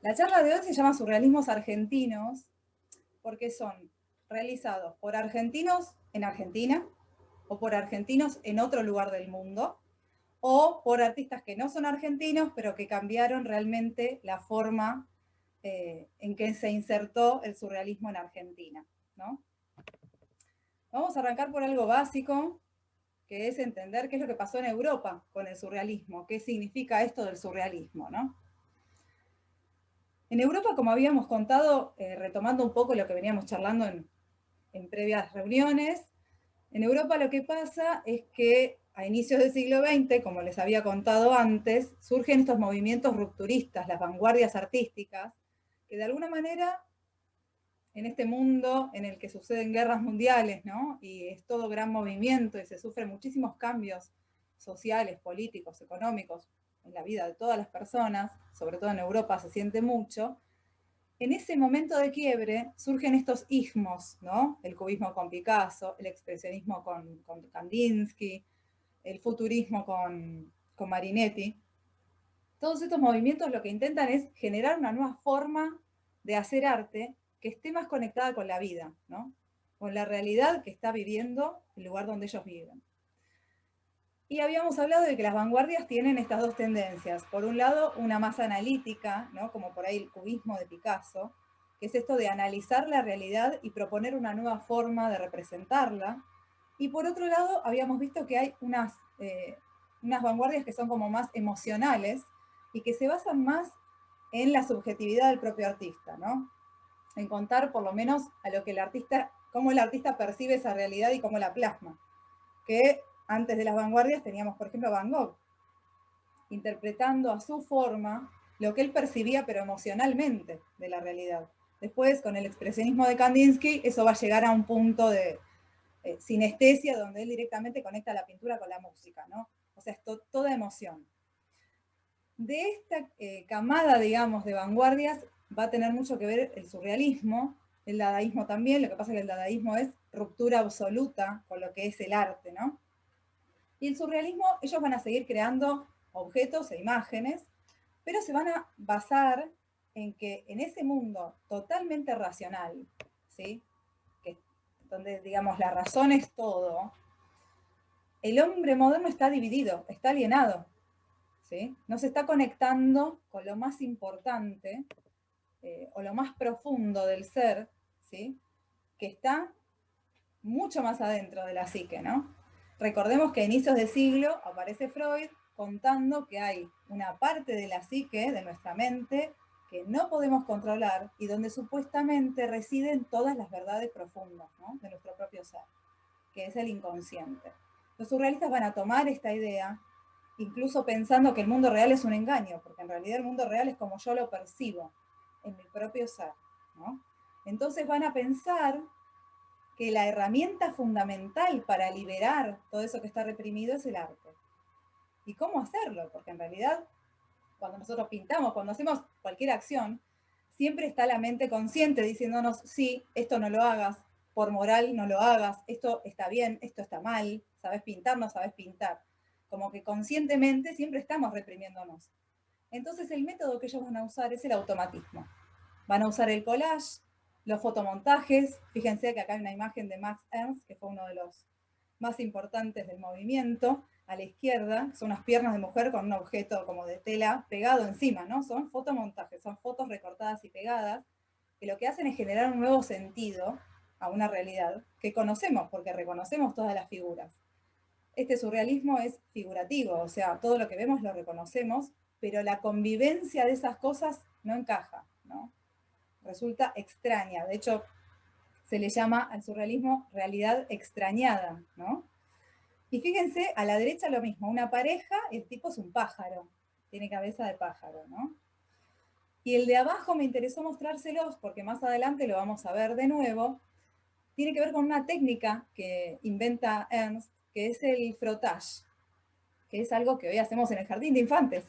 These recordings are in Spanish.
La charla de hoy se llama Surrealismos Argentinos porque son realizados por argentinos en Argentina o por argentinos en otro lugar del mundo o por artistas que no son argentinos pero que cambiaron realmente la forma en que se insertó el surrealismo en Argentina, ¿no? Vamos a arrancar por algo básico, que es entender qué es lo que pasó en Europa con el surrealismo, qué significa esto del surrealismo, ¿no? En Europa, como habíamos contado, retomando un poco lo que veníamos charlando en previas reuniones, en Europa lo que pasa es que a inicios del siglo XX, como les había contado antes, surgen estos movimientos rupturistas, las vanguardias artísticas, que de alguna manera en este mundo en el que suceden guerras mundiales, ¿no? Y es todo gran movimiento y se sufren muchísimos cambios sociales, políticos, económicos en la vida de todas las personas, sobre todo en Europa se siente mucho. En ese momento de quiebre surgen estos ismos, ¿no? El cubismo con Picasso, el expresionismo con Kandinsky, el futurismo con Marinetti. Todos estos movimientos lo que intentan es generar una nueva forma de hacer arte que esté más conectada con la vida, ¿no? Con la realidad que está viviendo el lugar donde ellos viven. Y habíamos hablado de que las vanguardias tienen estas dos tendencias. Por un lado, una más analítica, ¿no? Como por ahí el cubismo de Picasso, que es esto de analizar la realidad y proponer una nueva forma de representarla. Y por otro lado, habíamos visto que hay unas vanguardias que son como más emocionales y que se basan más en la subjetividad del propio artista, ¿no? En contar por lo menos a lo que el artista, cómo el artista percibe esa realidad y cómo la plasma. Que antes de las vanguardias teníamos, por ejemplo, Van Gogh, interpretando a su forma lo que él percibía, pero emocionalmente, de la realidad. Después, con el expresionismo de Kandinsky, eso va a llegar a un punto de sinestesia, donde él directamente conecta la pintura con la música, ¿no? O sea, es toda emoción. De esta camada, digamos, de vanguardias, va a tener mucho que ver el surrealismo, el dadaísmo también, lo que pasa es que el dadaísmo es ruptura absoluta con lo que es el arte, ¿no? Y el surrealismo, ellos van a seguir creando objetos e imágenes, pero se van a basar en que en ese mundo totalmente racional, ¿sí? Que, donde, digamos, la razón es todo, el hombre moderno está dividido, está alienado, ¿sí? No se está conectando con lo más importante o lo más profundo del ser, ¿sí? Que está mucho más adentro de la psique, ¿no? Recordemos que a inicios de siglo aparece Freud contando que hay una parte de la psique, de nuestra mente, que no podemos controlar y donde supuestamente residen todas las verdades profundas, ¿no? De nuestro propio ser, que es el inconsciente. Los surrealistas van a tomar esta idea, incluso pensando que el mundo real es un engaño, porque en realidad el mundo real es como yo lo percibo en mi propio ser, ¿no? Entonces van a pensar que la herramienta fundamental para liberar todo eso que está reprimido es el arte. ¿Y cómo hacerlo? Porque en realidad, cuando nosotros pintamos, cuando hacemos cualquier acción, siempre está la mente consciente diciéndonos, sí, esto no lo hagas, por moral no lo hagas, esto está bien, esto está mal, sabes pintar, no sabes pintar. Como que conscientemente siempre estamos reprimiéndonos. Entonces el método que ellos van a usar es el automatismo. Van a usar el collage, los fotomontajes. Fíjense que acá hay una imagen de Max Ernst, que fue uno de los más importantes del movimiento. A la izquierda son unas piernas de mujer con un objeto como de tela pegado encima, ¿no? Son fotomontajes, son fotos recortadas y pegadas, que lo que hacen es generar un nuevo sentido a una realidad que conocemos, porque reconocemos todas las figuras. Este surrealismo es figurativo, o sea, todo lo que vemos lo reconocemos, pero la convivencia de esas cosas no encaja, ¿no? Resulta extraña. De hecho, se le llama al surrealismo realidad extrañada, ¿no? Y fíjense, a la derecha lo mismo, una pareja, el tipo es un pájaro, tiene cabeza de pájaro, ¿no? Y el de abajo me interesó mostrárselos porque más adelante lo vamos a ver de nuevo. Tiene que ver con una técnica que inventa Ernst, que es el frottage, que es algo que hoy hacemos en el jardín de infantes,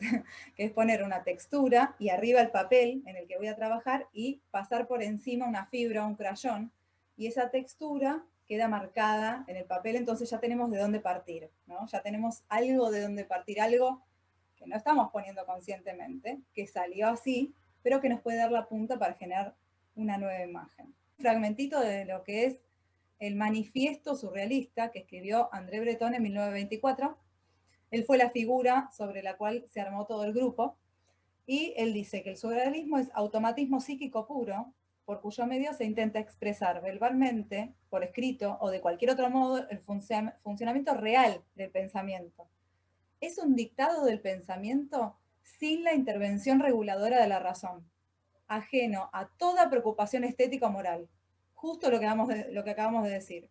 que es poner una textura y arriba el papel en el que voy a trabajar y pasar por encima una fibra, un crayón, y esa textura queda marcada en el papel, entonces ya tenemos de dónde partir, ¿no? Ya tenemos algo de dónde partir, algo que no estamos poniendo conscientemente, que salió así, pero que nos puede dar la punta para generar una nueva imagen. Un fragmentito de lo que es el manifiesto surrealista que escribió André Breton en 1924. Él fue la figura sobre la cual se armó todo el grupo, y él dice que el surrealismo es automatismo psíquico puro, por cuyo medio se intenta expresar verbalmente, por escrito o de cualquier otro modo, el funcionamiento real del pensamiento. Es un dictado del pensamiento sin la intervención reguladora de la razón, ajeno a toda preocupación estética o moral. Justo lo que acabamos de decir,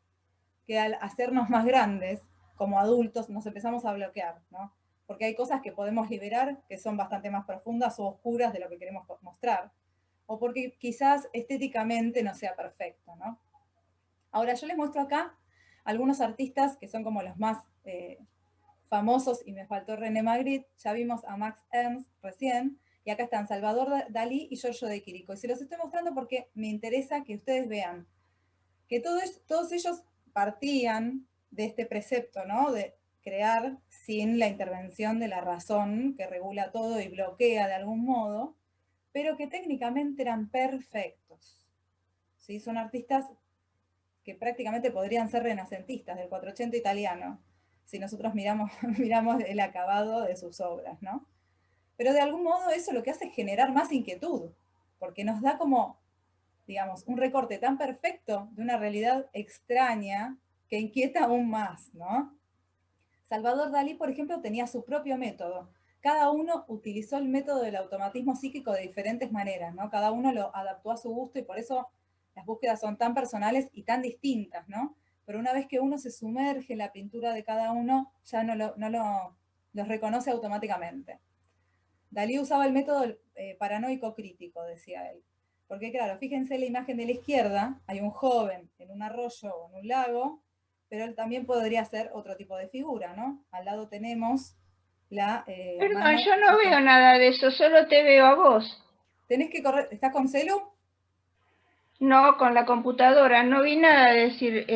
que al hacernos más grandes, como adultos, nos empezamos a bloquear, ¿no? Porque hay cosas que podemos liberar que son bastante más profundas o oscuras de lo que queremos mostrar, o porque quizás estéticamente no sea perfecto, ¿no? Ahora, yo les muestro acá algunos artistas que son como los más famosos, y me faltó René Magritte, ya vimos a Max Ernst recién, y acá están Salvador Dalí y Giorgio de Chirico. Y se los estoy mostrando porque me interesa que ustedes vean que todos ellos partían de este precepto, ¿no? De crear sin la intervención de la razón que regula todo y bloquea de algún modo, pero que técnicamente eran perfectos. ¿Sí? Son artistas que prácticamente podrían ser renacentistas del 480 italiano, si nosotros miramos, miramos el acabado de sus obras, ¿no? Pero de algún modo eso lo que hace es generar más inquietud, porque nos da como, digamos, un recorte tan perfecto de una realidad extraña que inquieta aún más, ¿no? Salvador Dalí, por ejemplo, tenía su propio método. Cada uno utilizó el método del automatismo psíquico de diferentes maneras, ¿no? Cada uno lo adaptó a su gusto, y por eso las búsquedas son tan personales y tan distintas, ¿no? Pero una vez que uno se sumerge en la pintura de cada uno, ya los reconoce automáticamente. Dalí usaba el método paranoico crítico, decía él. Porque claro, fíjense la imagen de la izquierda, hay un joven en un arroyo o en un lago, pero él también podría ser otro tipo de figura, ¿no? Al lado tenemos la Perdón, mano. yo no veo nada de eso, solo te veo a vos. Tenés que correr, ¿estás con celu? No, con la computadora, no vi nada de decir,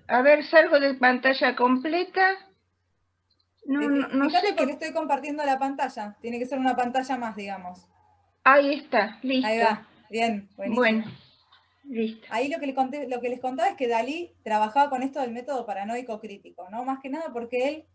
a ver, salgo de pantalla completa. No, no, no Fíjate sé porque qué. estoy compartiendo la pantalla, tiene que ser una pantalla más, digamos. Ahí está, Ahí listo. va, bien, Bueno, buenísimo. listo. Ahí lo que les contaba es que Dalí trabajaba con esto del método paranoico crítico, ¿no? Más que nada porque él,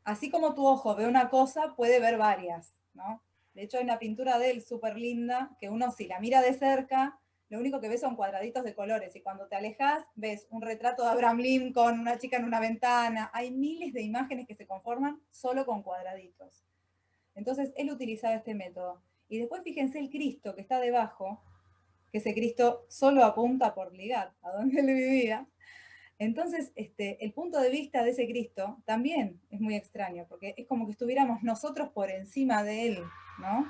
así como tu ojo ve una cosa, puede ver varias, ¿no? De hecho, hay una pintura de él súper linda, que uno si la mira de cerca, lo único que ves son cuadraditos de colores, y cuando te alejas ves un retrato de Abraham Lincoln, una chica en una ventana, hay miles de imágenes que se conforman solo con cuadraditos. Entonces, él utilizaba este método. Y después fíjense el Cristo que está debajo, que ese Cristo solo apunta por Ligat, a donde él vivía. Entonces, el punto de vista de ese Cristo también es muy extraño, porque es como que estuviéramos nosotros por encima de él, ¿no?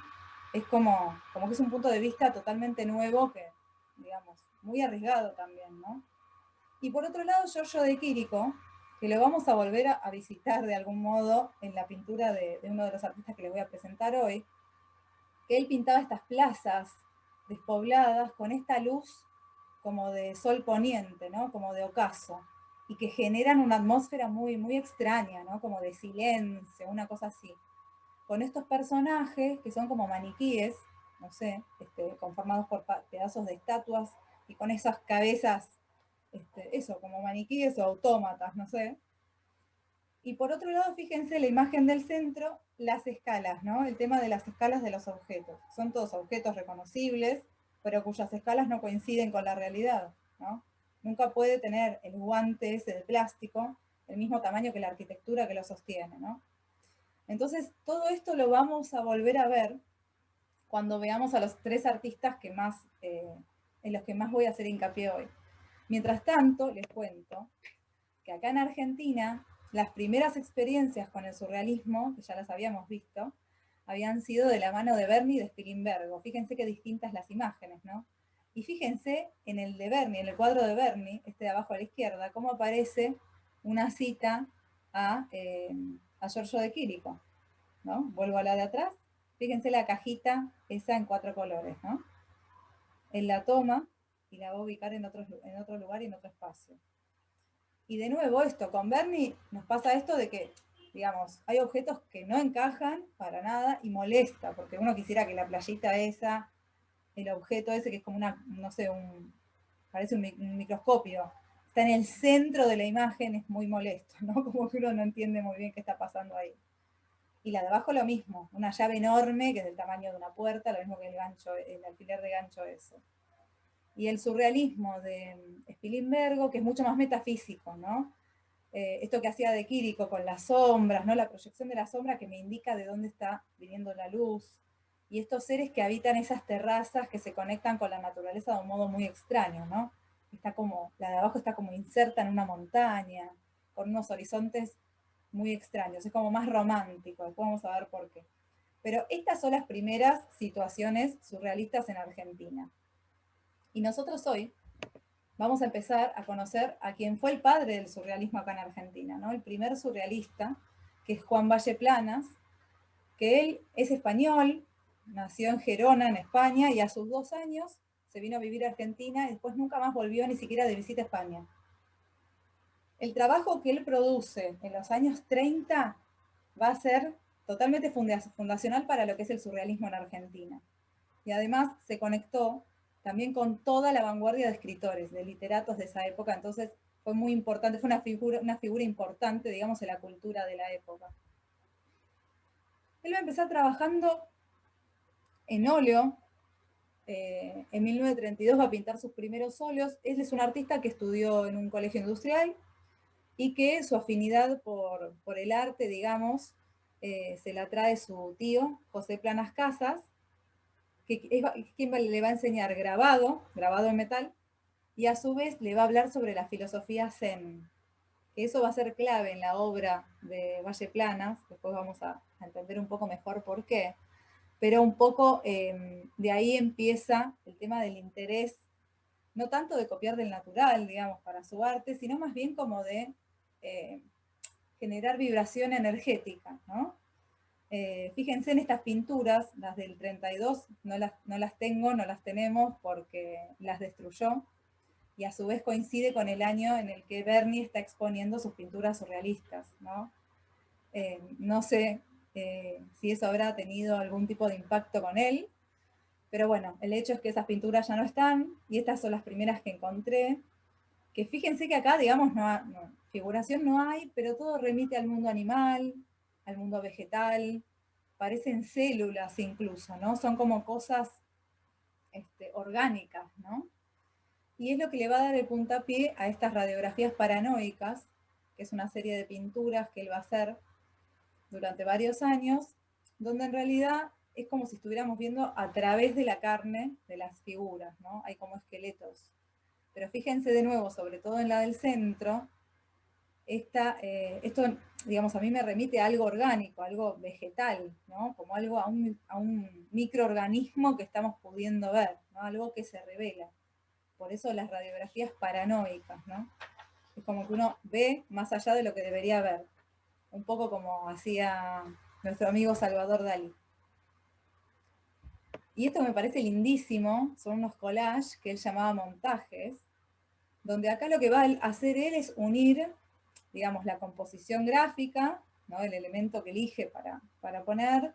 Es como que es un punto de vista totalmente nuevo que, digamos, muy arriesgado también, ¿no? Y por otro lado, Giorgio de Chirico, que lo vamos a volver a visitar de algún modo en la pintura de uno de los artistas que les voy a presentar hoy, que él pintaba estas plazas despobladas con esta luz como de sol poniente, ¿no? Como de ocaso, y que generan una atmósfera muy, muy extraña, ¿no? Como de silencio, una cosa así. Con estos personajes que son como maniquíes, no sé, conformados por pedazos de estatuas, y con esas cabezas, eso, como maniquíes o autómatas, no sé. Y por otro lado, fíjense la imagen del centro, las escalas, ¿no? El tema de las escalas de los objetos. Son todos objetos reconocibles, pero cuyas escalas no coinciden con la realidad, ¿no? Nunca puede tener el guante ese de plástico el mismo tamaño que la arquitectura que lo sostiene, ¿no? Entonces, todo esto lo vamos a volver a ver cuando veamos a los tres artistas en los que más voy a hacer hincapié hoy. Mientras tanto, les cuento que acá en Argentina las primeras experiencias con el surrealismo, que ya las habíamos visto, habían sido de la mano de Berni y de Spilimbergo. Fíjense qué distintas las imágenes, ¿no? Y fíjense en el de Berni, en el cuadro de Berni, este de abajo a la izquierda, cómo aparece una cita a Giorgio de Chirico, ¿no? Vuelvo a la de atrás. Fíjense la cajita esa en 4 colores, ¿no? Él la toma y la va a ubicar en otro lugar y en otro espacio. Y de nuevo esto, con Berni nos pasa esto de que digamos, hay objetos que no encajan para nada y molesta, porque uno quisiera que la playita esa, el objeto ese que es como una, no sé, parece un microscopio, está en el centro de la imagen, es muy molesto, ¿no? Como que uno no entiende muy bien qué está pasando ahí. Y la de abajo lo mismo, una llave enorme que es del tamaño de una puerta, lo mismo que el gancho, el alfiler de gancho ese. Y el surrealismo de Spilimbergo, que es mucho más metafísico, ¿no? Esto que hacía de Quirico con las sombras, ¿no? La proyección de la sombra que me indica de dónde está viniendo la luz. Y estos seres que habitan esas terrazas que se conectan con la naturaleza de un modo muy extraño, ¿no? Está como, la de abajo está como inserta en una montaña, con unos horizontes muy extraños, es como más romántico, después vamos a ver por qué. Pero estas son las primeras situaciones surrealistas en Argentina. Y nosotros hoy vamos a empezar a conocer a quien fue el padre del surrealismo acá en Argentina, ¿no? El primer surrealista, que es Juan Valle Planas, que él es español, nació en Gerona, en España, y a sus 2 años se vino a vivir a Argentina y después nunca más volvió ni siquiera de visita a España. El trabajo que él produce en los años 30 va a ser totalmente fundacional para lo que es el surrealismo en Argentina. Y además se conectó también con toda la vanguardia de escritores, de literatos de esa época, entonces fue muy importante, fue una figura importante, digamos, en la cultura de la época. Él va a empezar trabajando en óleo, en 1932 va a pintar sus primeros óleos. Él es un artista que estudió en un colegio industrial y que su afinidad por el arte, digamos, se la trae su tío, José Planas Casas, que es quien le va a enseñar grabado en metal, y a su vez le va a hablar sobre la filosofía zen, que eso va a ser clave en la obra de Valle Planas, después vamos a entender un poco mejor por qué, pero un poco de ahí empieza el tema del interés, no tanto de copiar del natural, digamos, para su arte, sino más bien como de generar vibración energética, ¿no? Fíjense en estas pinturas, las del 32, no las tenemos porque las destruyó, y a su vez coincide con el año en el que Berni está exponiendo sus pinturas surrealistas, ¿no? No sé si eso habrá tenido algún tipo de impacto con él, pero bueno, el hecho es que esas pinturas ya no están, y estas son las primeras que encontré, que fíjense que acá, digamos, figuración no hay, pero todo remite al mundo animal, al mundo vegetal, parecen células incluso, ¿no? Son como cosas orgánicas, ¿no? Y es lo que le va a dar el puntapié a estas radiografías paranoicas, que es una serie de pinturas que él va a hacer durante varios años, donde en realidad es como si estuviéramos viendo a través de la carne de las figuras, ¿no? Hay como esqueletos. Pero fíjense de nuevo, sobre todo en la del centro, esto, digamos, a mí me remite a algo orgánico, algo vegetal, ¿no? Como algo a un microorganismo que estamos pudiendo ver, ¿no? Algo que se revela. Por eso las radiografías paranoicas, ¿no? Es como que uno ve más allá de lo que debería ver. Un poco como hacía nuestro amigo Salvador Dalí. Y esto me parece lindísimo, son unos collages que él llamaba montajes, donde acá lo que va a hacer él es unir, digamos, la composición gráfica, ¿no? El elemento que elige para poner,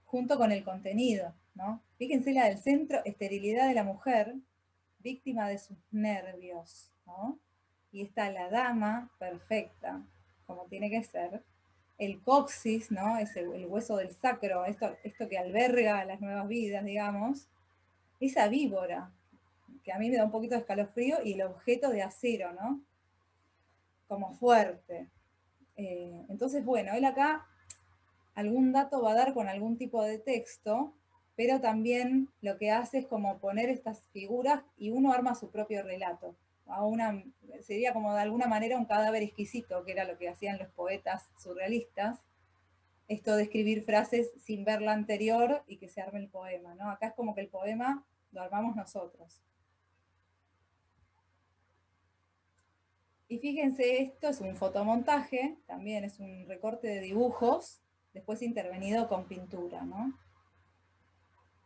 junto con el contenido, ¿no? Fíjense la del centro, esterilidad de la mujer, víctima de sus nervios, ¿no? Y está la dama perfecta, como tiene que ser, el coxis, ¿no? Es el hueso del sacro, esto que alberga las nuevas vidas, digamos, esa víbora, que a mí me da un poquito de escalofrío, y el objeto de acero, ¿no? Como fuerte. Entonces, bueno, él acá algún dato va a dar con algún tipo de texto, pero también lo que hace es como poner estas figuras y uno arma su propio relato. Sería como de alguna manera un cadáver exquisito, que era lo que hacían los poetas surrealistas, esto de escribir frases sin ver la anterior y que se arme el poema, ¿no? Acá es como que el poema lo armamos nosotros. Y fíjense, esto es un fotomontaje, también es un recorte de dibujos, después intervenido con pintura, ¿no?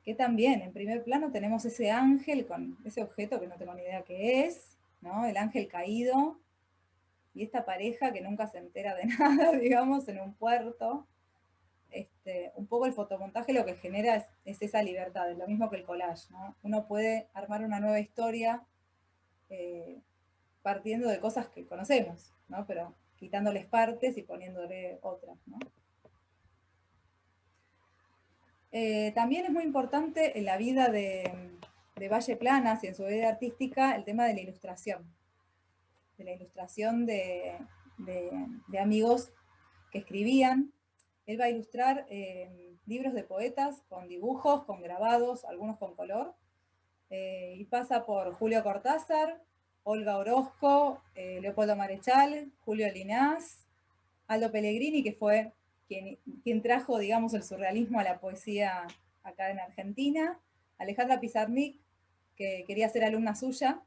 Que también en primer plano tenemos ese ángel con ese objeto que no tengo ni idea qué es, ¿no? El ángel caído, y esta pareja que nunca se entera de nada, digamos, en un puerto. Un poco el fotomontaje lo que genera es esa libertad, es lo mismo que el collage, ¿no? Uno puede armar una nueva historia partiendo de cosas que conocemos, ¿no? Pero quitándoles partes y poniéndole otras, ¿no? También es muy importante en la vida de Valle Planas y en su vida artística el tema de la ilustración de amigos que escribían. Él va a ilustrar libros de poetas con dibujos, con grabados, algunos con color, y pasa por Julio Cortázar, Olga Orozco, Leopoldo Marechal, Julio Linás, Aldo Pellegrini, que fue quien trajo, digamos, el surrealismo a la poesía acá en Argentina, Alejandra Pizarnik, que quería ser alumna suya,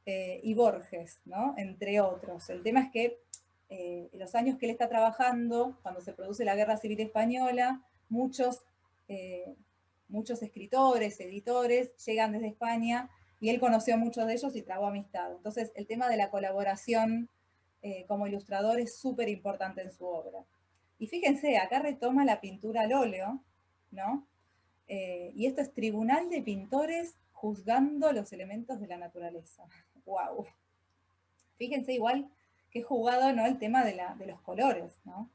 y Borges, ¿no? Entre otros. El tema es que en los años que él está trabajando, cuando se produce la Guerra Civil Española, muchos escritores, editores, llegan desde España, y él conoció a muchos de ellos y trabó amistad. Entonces, el tema de la colaboración como ilustrador es súper importante en su obra. Y fíjense, acá retoma la pintura al óleo, ¿no? Y esto es Tribunal de Pintores juzgando los elementos de la naturaleza. ¡Wow! Fíjense igual que jugado, ¿no? El tema de los colores, ¿no?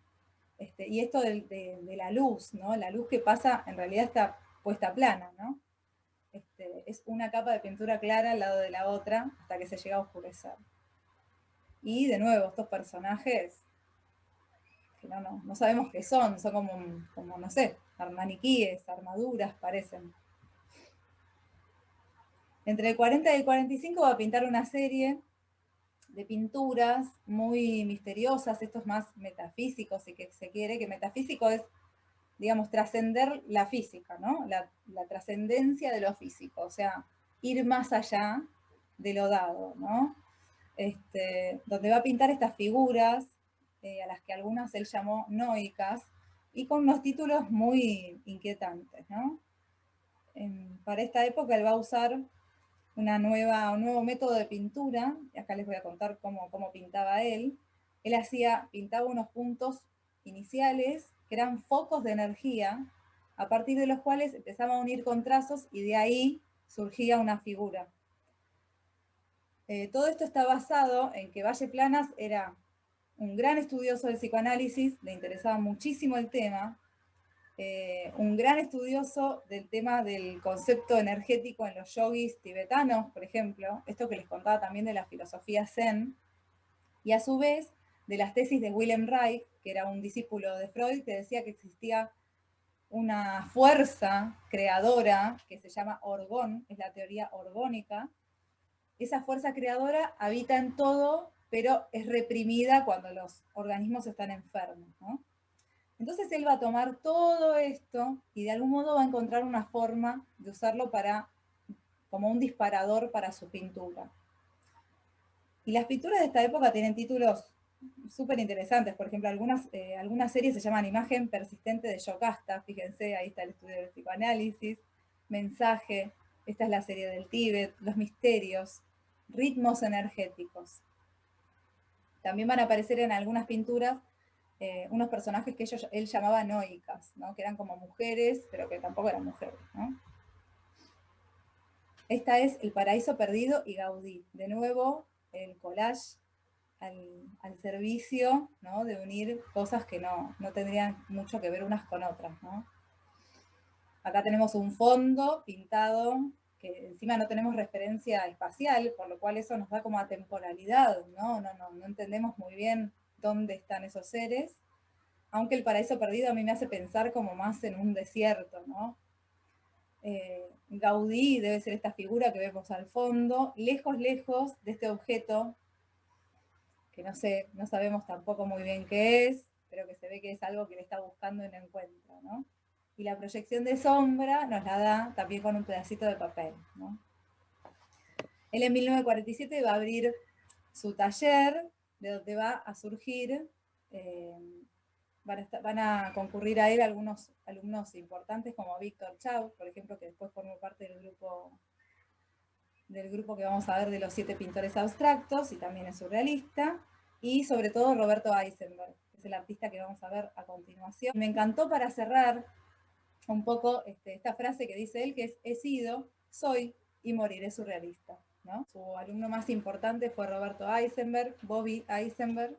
Y esto de la luz, ¿no? La luz que pasa, en realidad está puesta plana, ¿no? Es una capa de pintura clara al lado de la otra hasta que se llega a oscurecer. Y de nuevo, estos personajes que no sabemos qué son como, no sé, maniquíes, armaduras, parecen. Entre el 40 y el 45 va a pintar una serie de pinturas muy misteriosas, esto es más metafísico, si que se quiere, que metafísico es, digamos, trascender la física, ¿no? La trascendencia de lo físico, o sea, ir más allá de lo dado, ¿no? Donde va a pintar estas figuras, a las que algunas él llamó noicas, y con unos títulos muy inquietantes, ¿no? Para esta época él va a usar un nuevo método de pintura, y acá les voy a contar cómo pintaba él. Él pintaba unos puntos iniciales, que eran focos de energía, a partir de los cuales empezaba a unir con trazos, y de ahí surgía una figura. Todo esto está basado en que Valle Planas era un gran estudioso del psicoanálisis, le interesaba muchísimo el tema, un gran estudioso del tema del concepto energético en los yogis tibetanos, por ejemplo, esto que les contaba también de la filosofía zen, y a su vez de las tesis de Wilhelm Reich, que era un discípulo de Freud, que decía que existía una fuerza creadora que se llama orgón, es la teoría orgónica. Esa fuerza creadora habita en todo, pero es reprimida cuando los organismos están enfermos, ¿no? Entonces él va a tomar todo esto y de algún modo va a encontrar una forma de usarlo como un disparador para su pintura. Y las pinturas de esta época tienen títulos súper interesantes. Por ejemplo, algunas series se llaman Imagen persistente de Yocasta. Fíjense, ahí está el estudio del psicoanálisis. Mensaje, esta es la serie del Tíbet. Los misterios, ritmos energéticos. También van a aparecer en algunas pinturas unos personajes que él llamaba noicas, ¿no? Que eran como mujeres, pero que tampoco eran mujeres, ¿no? Esta es El Paraíso Perdido y Gaudí. De nuevo, el collage al servicio, ¿no? De unir cosas que no tendrían mucho que ver unas con otras, ¿no? Acá tenemos un fondo pintado, que encima no tenemos referencia espacial, por lo cual eso nos da como atemporalidad, ¿no? No entendemos muy bien dónde están esos seres, aunque El Paraíso Perdido a mí me hace pensar como más en un desierto, ¿no? Gaudí debe ser esta figura que vemos al fondo, lejos de este objeto, que no sabemos tampoco muy bien qué es, pero que se ve que es algo que le está buscando y no encuentra, ¿no? Y la proyección de sombra nos la da también con un pedacito de papel, ¿no? Él en 1947 va a abrir su taller, de donde va a surgir, van a concurrir a él algunos alumnos importantes como Víctor Chau, por ejemplo, que después formó parte del grupo que vamos a ver de los 7 pintores abstractos y también es surrealista. y sobre todo Roberto Eisenberg, que es el artista que vamos a ver a continuación. Me encantó para cerrar un poco esta frase que dice él, que es: he sido, soy y moriré surrealista, ¿no? Su alumno más importante fue Roberto Eisenberg, Bobby Eisenberg.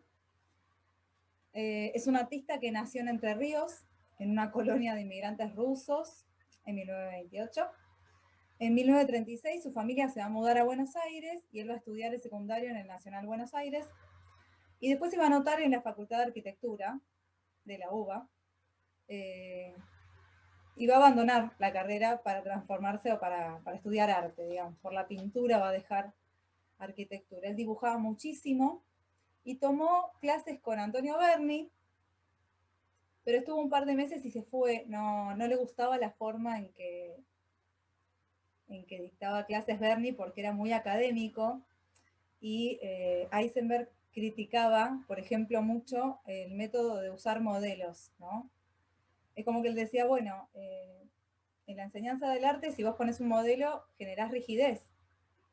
Es un artista que nació en Entre Ríos, en una colonia de inmigrantes rusos, en 1928. En 1936 su familia se va a mudar a Buenos Aires y él va a estudiar el secundario en el Nacional Buenos Aires. Y después se va a anotar en la Facultad de Arquitectura de la UBA. Y va a abandonar la carrera para transformarse o para estudiar arte, digamos. Por la pintura va a dejar arquitectura. Él dibujaba muchísimo y tomó clases con Antonio Berni, pero estuvo un par de meses y se fue. No le gustaba la forma en que dictaba clases Berni, porque era muy académico, y Eisenberg criticaba, por ejemplo, mucho el método de usar modelos, ¿no? Es como que él decía, bueno, en la enseñanza del arte, si vos pones un modelo, generás rigidez,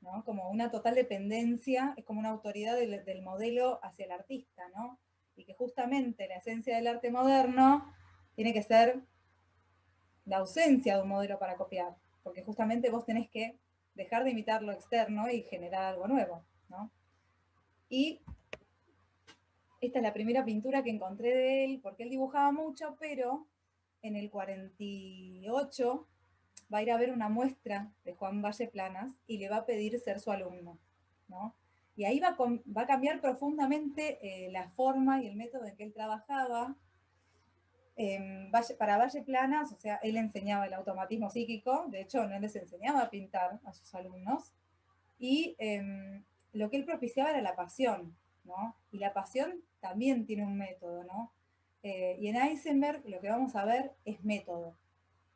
¿no? Como una total dependencia, es como una autoridad del modelo hacia el artista, ¿no? Y que justamente la esencia del arte moderno tiene que ser la ausencia de un modelo para copiar, porque justamente vos tenés que dejar de imitar lo externo y generar algo nuevo, ¿no? Y esta es la primera pintura que encontré de él, porque él dibujaba mucho, pero en el 48 va a ir a ver una muestra de Juan Valle Planas y le va a pedir ser su alumno, ¿no? Y ahí va a cambiar profundamente la forma y el método en que él trabajaba. Para Valle Planas, o sea, él enseñaba el automatismo psíquico, de hecho, no les enseñaba a pintar a sus alumnos, y lo que él propiciaba era la pasión, ¿no? Y la pasión también tiene un método, ¿no? Y en Eisenberg lo que vamos a ver es método.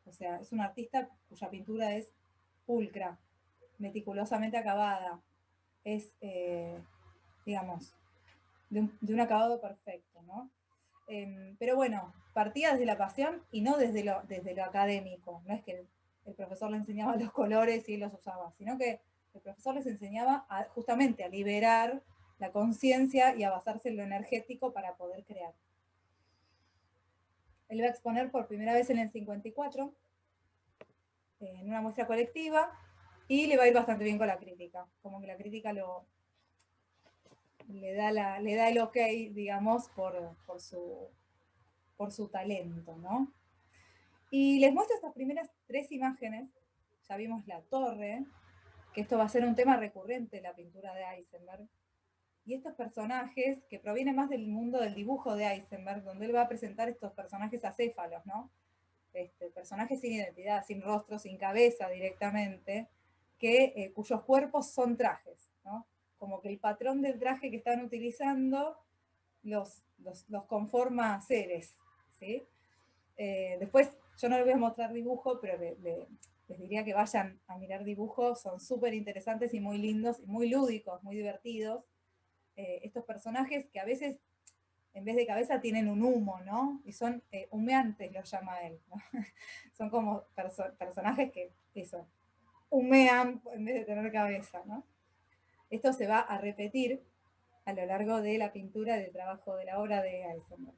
O sea, es un artista cuya pintura es pulcra, meticulosamente acabada, es, digamos, de un acabado perfecto, ¿no? Pero bueno, partía desde la pasión y no desde lo académico. No es que el profesor le enseñaba los colores y él los usaba, sino que el profesor les enseñaba justamente a liberar la conciencia y a basarse en lo energético para poder crear. Él va a exponer por primera vez en el 54, en una muestra colectiva, y le va a ir bastante bien con la crítica. Como que la crítica le da el ok, digamos, por su talento, ¿no? Y les muestro estas primeras 3 imágenes. Ya vimos la torre, que esto va a ser un tema recurrente en la pintura de Eisenberg. Y estos personajes, que provienen más del mundo del dibujo de Eisenberg, donde él va a presentar estos personajes acéfalos, ¿no? Personajes sin identidad, sin rostro, sin cabeza directamente, cuyos cuerpos son trajes, ¿no? Como que el patrón del traje que están utilizando los conforma seres, ¿sí? Después, yo no les voy a mostrar dibujo, pero les diría que vayan a mirar dibujos, son súper interesantes y muy lindos, y muy lúdicos, muy divertidos. Estos personajes que a veces, en vez de cabeza, tienen un humo, ¿no? Y son humeantes, los llama él, ¿no? Son como personajes que, eso, humean en vez de tener cabeza, ¿no? Esto se va a repetir a lo largo de la pintura del trabajo de la obra de Eisenberg.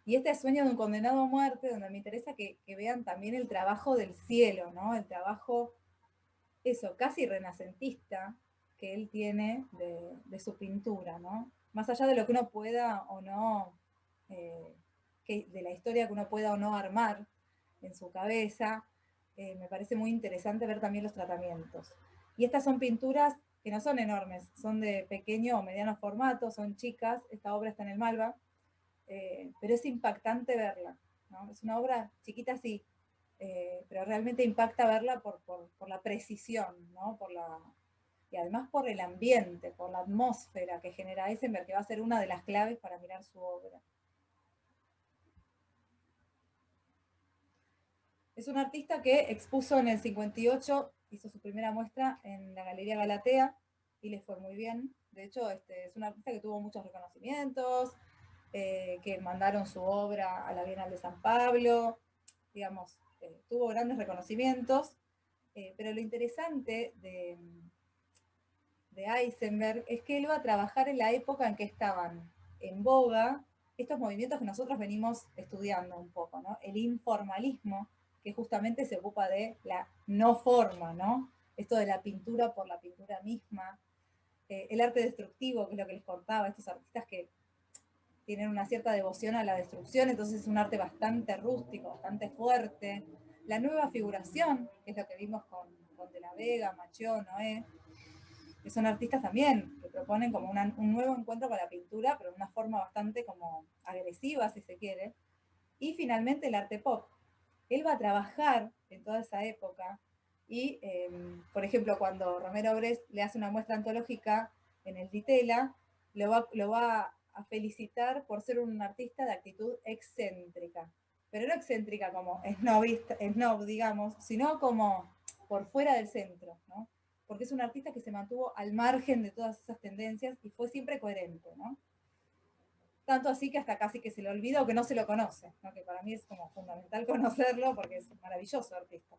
Y este Sueño de un condenado a muerte, donde me interesa que vean también el trabajo del cielo, ¿no? El trabajo, eso, casi renacentista que él tiene de su pintura, ¿no? Más allá de lo que uno pueda o no, de la historia que uno pueda o no armar en su cabeza, me parece muy interesante ver también los tratamientos. Y estas son pinturas que no son enormes, son de pequeño o mediano formato, son chicas. Esta obra está en el Malva, pero es impactante verla, ¿no? Es una obra chiquita, sí, pero realmente impacta verla por la precisión, ¿no? Y además por el ambiente, por la atmósfera que genera Eisenberg, que va a ser una de las claves para mirar su obra. Es un artista que expuso en el 58, hizo su primera muestra en la Galería Galatea y le fue muy bien. De hecho, es un artista que tuvo muchos reconocimientos, que mandaron su obra a la Bienal de San Pablo, digamos, tuvo grandes reconocimientos, pero lo interesante de Heisenberg es que él va a trabajar en la época en que estaban en boga estos movimientos que nosotros venimos estudiando un poco, ¿no? El informalismo, que justamente se ocupa de la no forma, ¿no? Esto de la pintura por la pintura misma, el arte destructivo, que es lo que les contaba, estos artistas que tienen una cierta devoción a la destrucción, entonces es un arte bastante rústico, bastante fuerte. La nueva figuración, que es lo que vimos con De la Vega, Machó, Noé, que son artistas también que proponen como un nuevo encuentro con la pintura, pero de una forma bastante como agresiva, si se quiere. Y finalmente el arte pop. Él va a trabajar en toda esa época y, por ejemplo, cuando Romero Brest le hace una muestra antológica en el Ditela, lo va a felicitar por ser un artista de actitud excéntrica. Pero no excéntrica como snob, digamos, sino como por fuera del centro, ¿no? Porque es un artista que se mantuvo al margen de todas esas tendencias y fue siempre coherente, ¿no? Tanto así que hasta casi que se le olvida o que no se lo conoce, ¿no? Que para mí es como fundamental conocerlo porque es un maravilloso artista.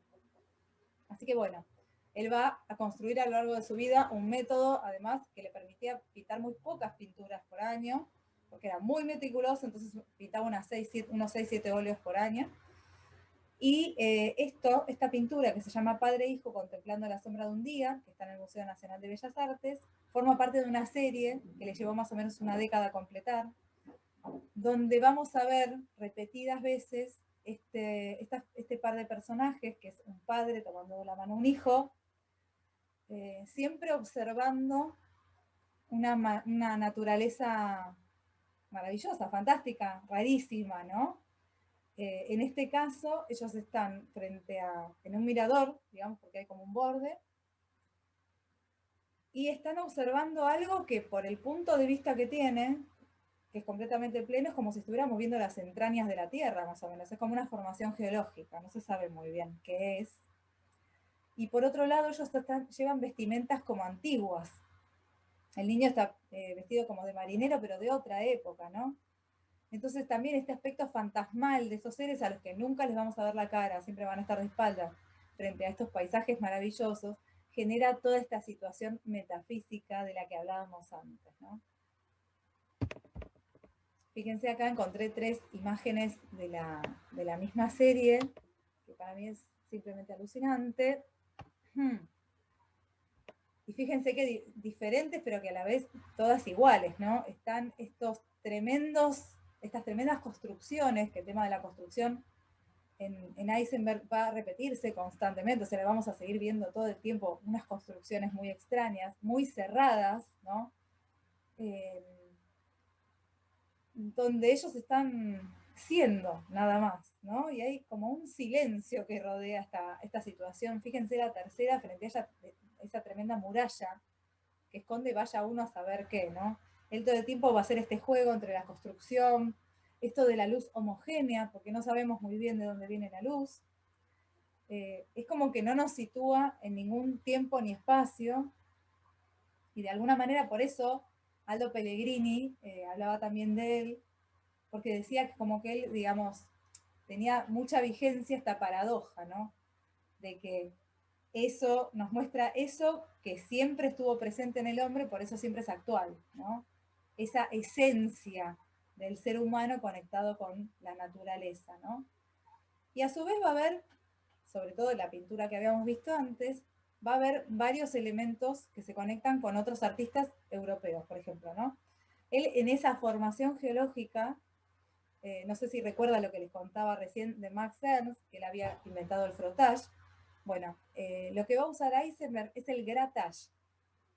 Así que bueno, él va a construir a lo largo de su vida un método, además, que le permitía pintar muy pocas pinturas por año, porque era muy meticuloso, entonces pintaba unos 6-7 óleos por año. Y esta pintura que se llama Padre e Hijo contemplando la sombra de un día, que está en el Museo Nacional de Bellas Artes, forma parte de una serie que le llevó más o menos una década a completar, donde vamos a ver repetidas veces este par de personajes, que es un padre tomando de la mano a un hijo, siempre observando una naturaleza maravillosa, fantástica, rarísima, ¿no? En este caso, ellos están en un mirador, digamos, porque hay como un borde, y están observando algo que por el punto de vista que tienen, que es completamente pleno, es como si estuviéramos viendo las entrañas de la Tierra, más o menos. Es como una formación geológica, no se sabe muy bien qué es. Y por otro lado, ellos llevan vestimentas como antiguas. El niño está vestido como de marinero, pero de otra época, ¿no? Entonces también este aspecto fantasmal de estos seres a los que nunca les vamos a ver la cara, siempre van a estar de espalda frente a estos paisajes maravillosos, genera toda esta situación metafísica de la que hablábamos antes, ¿no? Fíjense acá, encontré 3 imágenes de la misma serie, que para mí es simplemente alucinante. Y fíjense que diferentes, pero que a la vez todas iguales, ¿no? Están estas tremendas construcciones, que el tema de la construcción en Heisenberg va a repetirse constantemente, o sea, le vamos a seguir viendo todo el tiempo unas construcciones muy extrañas, muy cerradas, ¿no? Donde ellos están siendo nada más, ¿no? Y hay como un silencio que rodea esta situación. Fíjense la tercera frente a esa tremenda muralla que esconde vaya uno a saber qué, ¿no? Él todo el tiempo va a hacer este juego entre la construcción, esto de la luz homogénea, porque no sabemos muy bien de dónde viene la luz. Es como que no nos sitúa en ningún tiempo ni espacio, y de alguna manera por eso Aldo Pellegrini hablaba también de él, porque decía que como que él, digamos, tenía mucha vigencia esta paradoja, ¿no? De que eso nos muestra eso que siempre estuvo presente en el hombre, por eso siempre es actual, ¿no? Esa esencia del ser humano conectado con la naturaleza, ¿no? Y a su vez va a haber, sobre todo en la pintura que habíamos visto antes, va a haber varios elementos que se conectan con otros artistas europeos, por ejemplo, ¿no? Él en esa formación geológica, no sé si recuerda lo que les contaba recién de Max Ernst, que él había inventado el frottage. Bueno, lo que va a usar Heisenberg es el grattage,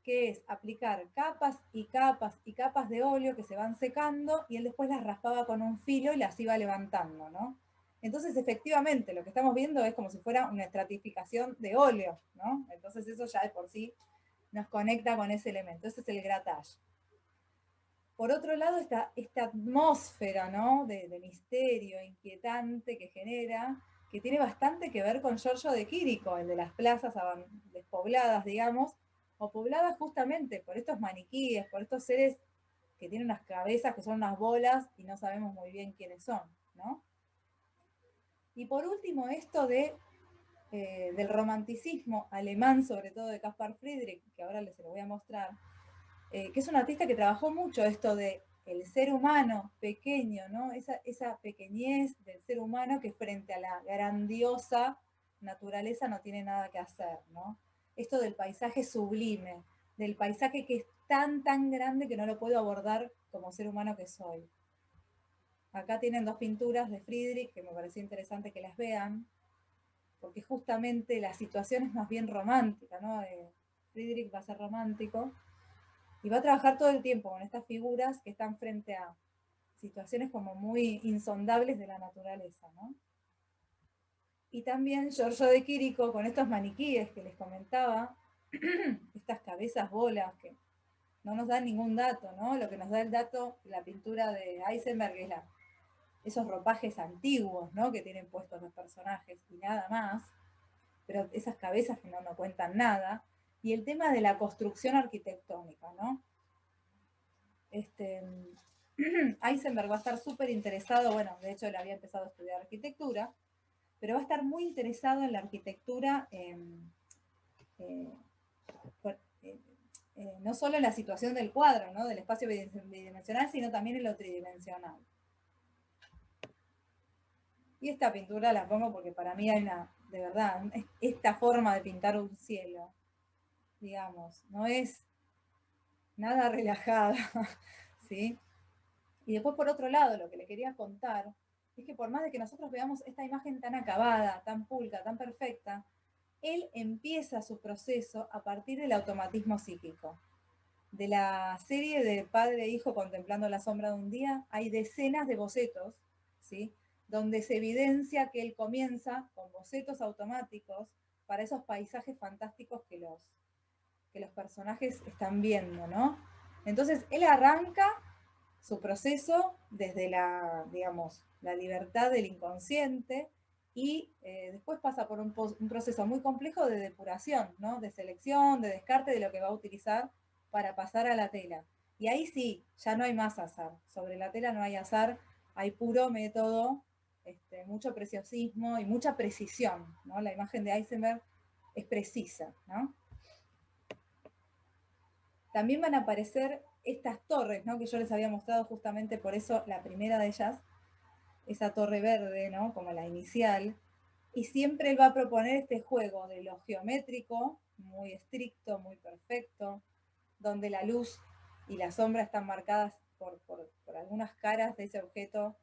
que es aplicar capas y capas y capas de óleo que se van secando y él después las raspaba con un filo y las iba levantando, ¿no? Entonces, efectivamente, lo que estamos viendo es como si fuera una estratificación de óleo, ¿no? Entonces eso ya de por sí nos conecta con ese elemento. Ese es el grattage. Por otro lado, esta atmósfera, ¿no? de misterio inquietante que genera, que tiene bastante que ver con Giorgio de Quirico, el de las plazas despobladas, digamos, o pobladas justamente por estos maniquíes, por estos seres que tienen unas cabezas que son unas bolas y no sabemos muy bien quiénes son, ¿no? Y por último, esto de del romanticismo alemán, sobre todo de Caspar Friedrich, que ahora se lo voy a mostrar, que es un artista que trabajó mucho esto de el ser humano pequeño, ¿no? Esa pequeñez del ser humano que frente a la grandiosa naturaleza no tiene nada que hacer, ¿no? Esto del paisaje sublime, del paisaje que es tan grande que no lo puedo abordar como ser humano que soy. Acá tienen dos pinturas de Friedrich que me pareció interesante que las vean, porque justamente la situación es más bien romántica, ¿no? Friedrich va a ser romántico y va a trabajar todo el tiempo con estas figuras que están frente a situaciones como muy insondables de la naturaleza, ¿no? Y también Giorgio de Quirico con estos maniquíes que les comentaba, estas cabezas bolas que no nos dan ningún dato, ¿no? Lo que nos da el dato, la pintura de Eisenberg es esos ropajes antiguos, ¿no? Que tienen puestos los personajes y nada más, pero esas cabezas que no cuentan nada. Y el tema de la construcción arquitectónica, ¿no? Eisenberg va a estar súper interesado, bueno, de hecho él había empezado a estudiar arquitectura, pero va a estar muy interesado en la arquitectura, no solo en la situación del cuadro, ¿no? Del espacio bidimensional, sino también en lo tridimensional. Y esta pintura la pongo porque para mí hay de verdad, esta forma de pintar un cielo, digamos, no es nada relajada, ¿sí? Y después, por otro lado, lo que le quería contar es que por más de que nosotros veamos esta imagen tan acabada, tan pulcra, tan perfecta, él empieza su proceso a partir del automatismo psíquico. De la serie de Padre e Hijo contemplando la sombra de un día, hay decenas de bocetos, ¿sí? Donde se evidencia que él comienza con bocetos automáticos para esos paisajes fantásticos que los personajes están viendo, ¿no? Entonces, él arranca su proceso desde digamos, la libertad del inconsciente y después pasa por un proceso muy complejo de depuración, ¿no? De selección, de descarte de lo que va a utilizar para pasar a la tela. Y ahí sí, ya no hay más azar. Sobre la tela no hay azar, hay puro método, mucho preciosismo y mucha precisión, ¿no? La imagen de Eisenberg es precisa, ¿no? También van a aparecer estas torres, ¿no? Que yo les había mostrado justamente por eso la primera de ellas, esa torre verde, ¿no? Como la inicial. Y siempre él va a proponer este juego de lo geométrico, muy estricto, muy perfecto, donde la luz y la sombra están marcadas por algunas caras de ese objeto